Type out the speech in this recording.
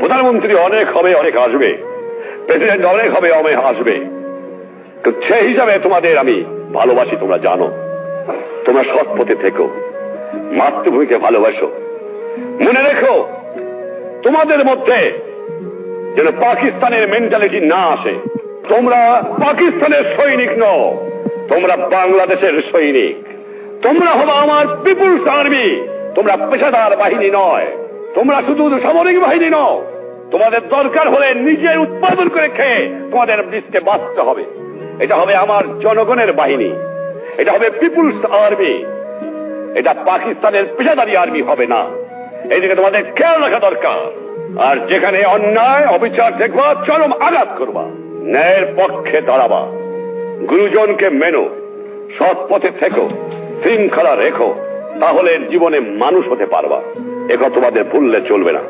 প্রধানমন্ত্রী অনেক হবে, অনেক আসবে, প্রেসিডেন্ট অনেক হবে, অনেক আসবে, সেই হিসাবে তোমাদের আমি ভালোবাসি, তোমরা জানো। তোমরা সৎ পথে থেকো, মাতৃভূমিকে ভালোবাসো। মনে রেখো, তোমাদের মধ্যে যেন পাকিস্তানের মেন্টালিটি না আসে। তোমরা পাকিস্তানের সৈনিক নও, তোমরা বাংলাদেশের সৈনিক। তোমরা হলো আমার পিপুলস আর্মি। তোমরা পেশাদার বাহিনী নয়, তোমরা শুধু সামরিক বাহিনী নও। তোমাদের দরকার হলে নিজের উৎপাদন করে খেয়ে তোমাদের দেশকে বাঁচতে হবে। এটা হবে আমার জনগণের বাহিনী, এটা হবে পিপুলস আর্মি। এটা পাকিস্তানের পেশাদারি আর্মি হবে না। এইদিকে তোমাদের খেয়াল রাখা দরকার। আর যেখানে অন্যায় অবিচার দেখবা, চরম আঘাত করবা, ন্যায়ের পক্ষে দাঁড়াবা, গুরুজনকে মেনো, সৎ পথে থেকো, শৃঙ্খলা রেখো, তাহলে জীবনে মানুষ হতে পারবা। একথা তোমাদের ভুললে চলবে না।